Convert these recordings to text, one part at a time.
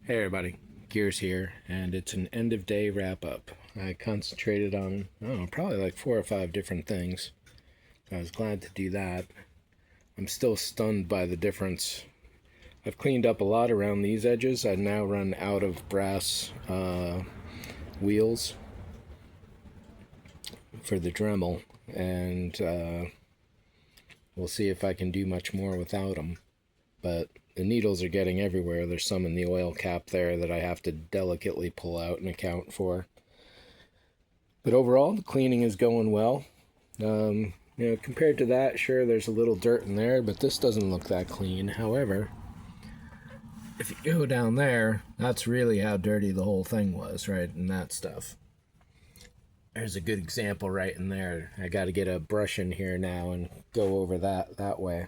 Hey everybody, Gears here, and it's an end of day wrap up. I concentrated on, I don't know, probably like 4 or 5 different things. I was glad to do that. I'm still stunned by the difference. I've cleaned up a lot around these edges. I now run out of brass wheels for the Dremel, and we'll see if I can do much more without them. But the needles are getting everywhere. There's some in the oil cap there that I have to delicately pull out and account for. But overall, the cleaning is going well. Compared to that, sure, there's a little dirt in there, but this doesn't look that clean. However, if you go down there, that's really how dirty the whole thing was, right? And that stuff. There's a good example right in there. I got to get a brush in here now and go over that way.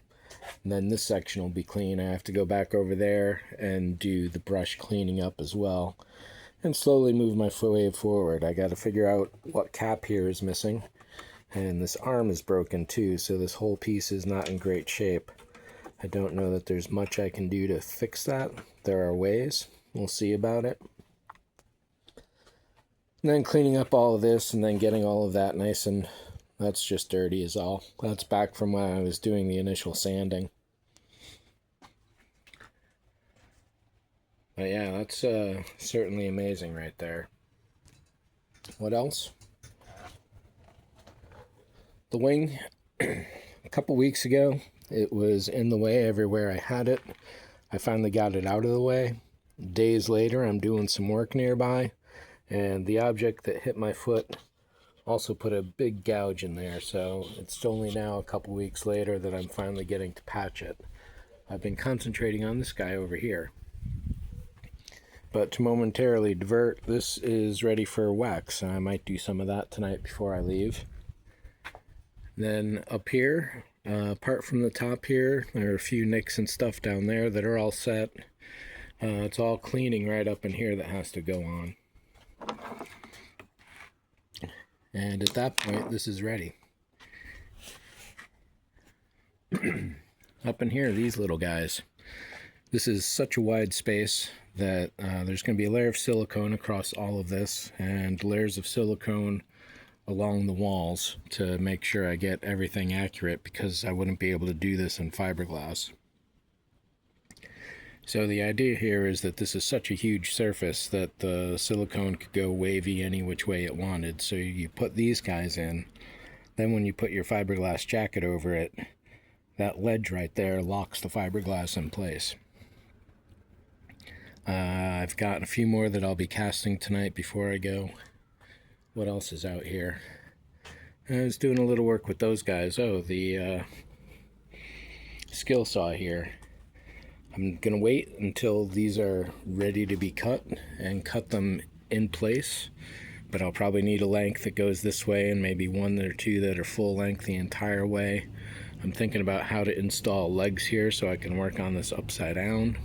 And then this section will be clean. I have to go back over there and do the brush cleaning up as well. And slowly move my way forward. I got to figure out what cap here is missing. And this arm is broken too, so this whole piece is not in great shape. I don't know that there's much I can do to fix that. There are ways. We'll see about it. And then cleaning up all of this and then getting all of that nice and... that's just dirty is all. That's back from when I was doing the initial sanding. But yeah, that's certainly amazing right there. What else? The wing, a couple weeks ago, it was in the way everywhere I had it. I finally got it out of the way. Days later, I'm doing some work nearby, and the object that hit my foot also put a big gouge in there, so it's only now a couple weeks later that I'm finally getting to patch it. I've been concentrating on this guy over here. But to momentarily divert, this is ready for wax, and I might do some of that tonight before I leave. Then up here, apart from the top here, there are a few nicks and stuff down there that are all set. It's all cleaning right up in here that has to go on. And at that point, this is ready. Up in here, these little guys. This is such a wide space that there's going to be a layer of silicone across all of this and layers of silicone along the walls to make sure I get everything accurate, because I wouldn't be able to do this in fiberglass. So the idea here is that this is such a huge surface that the silicone could go wavy any which way it wanted. So you put these guys in, then when you put your fiberglass jacket over it, that ledge right there locks the fiberglass in place. I've got a few more that I'll be casting tonight before I go. What else is out here? I was doing a little work with those guys. Oh, the skill saw here. I'm going to wait until these are ready to be cut and cut them in place, but I'll probably need a length that goes this way and maybe one or two that are full length the entire way. I'm thinking about how to install legs here so I can work on this upside down.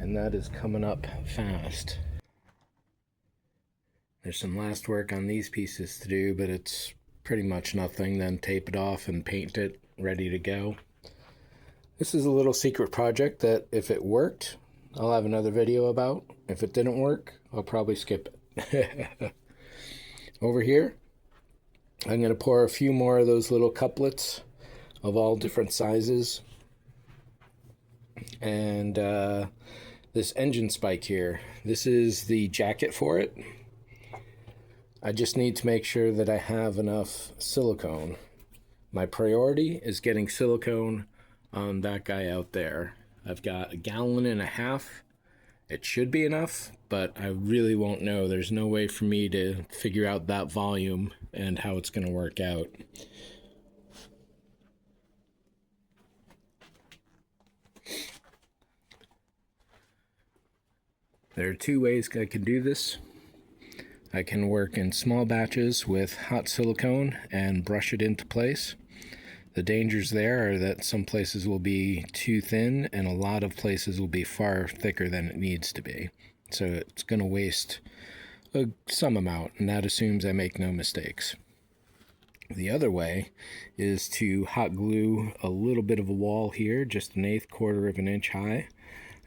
And that is coming up fast. There's some last work on these pieces to do, but it's pretty much nothing. Then tape it off and paint it, ready to go. This is a little secret project that if it worked, I'll have another video about. If it didn't work, I'll probably skip it. Over here, I'm going to pour a few more of those little couplets of all different sizes. And this engine spike here, this is the jacket for it. I just need to make sure that I have enough silicone. My priority is getting silicone on that guy out there. I've got 1.5 gallons. It should be enough, but I really won't know. There's no way for me to figure out that volume and how it's going to work out. There are 2 ways I can do this. I can work in small batches with hot silicone and brush it into place. The dangers there are that some places will be too thin and a lot of places will be far thicker than it needs to be. So it's going to waste some amount, and that assumes I make no mistakes. The other way is to hot glue a little bit of a wall here, just 1/8 of an inch high.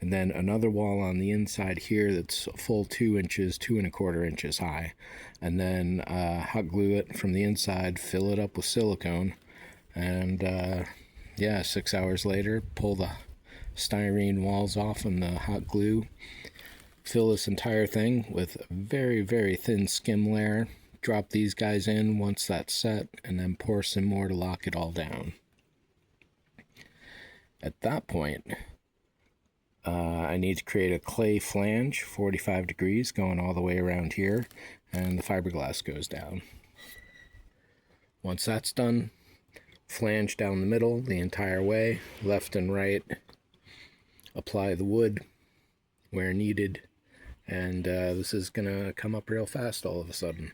and then another wall on the inside here that's a full 2 inches, 2¼ inches high, and then hot glue it from the inside, fill it up with silicone, and yeah, 6 hours later, pull the styrene walls off and the hot glue, fill this entire thing with a very, very thin skim layer, drop these guys in once that's set, and then pour some more to lock it all down. At that point, I need to create a clay flange, 45 degrees, going all the way around here, and the fiberglass goes down. Once that's done, flange down the middle the entire way, left and right, apply the wood where needed, and this is gonna come up real fast all of a sudden.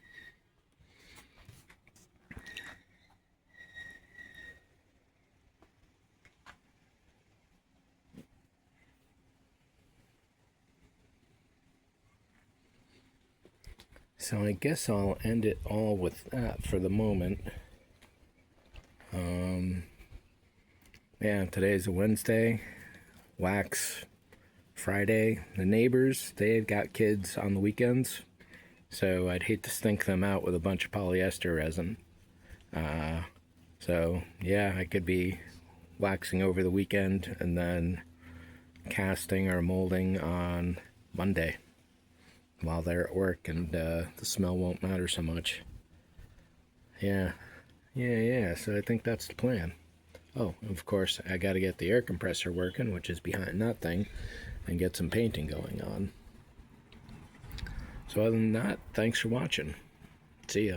So I guess I'll end it all with that for the moment. Yeah, today's a Wednesday, wax Friday. The neighbors, they've got kids on the weekends, so I'd hate to stink them out with a bunch of polyester resin. So yeah, I could be waxing over the weekend and then casting or molding on Monday while they're at work, and the smell won't matter so much. Yeah, so I think that's the plan. Oh, of course, I gotta get the air compressor working, which is behind that thing, and get some painting going on. So other than that, thanks for watching. See ya.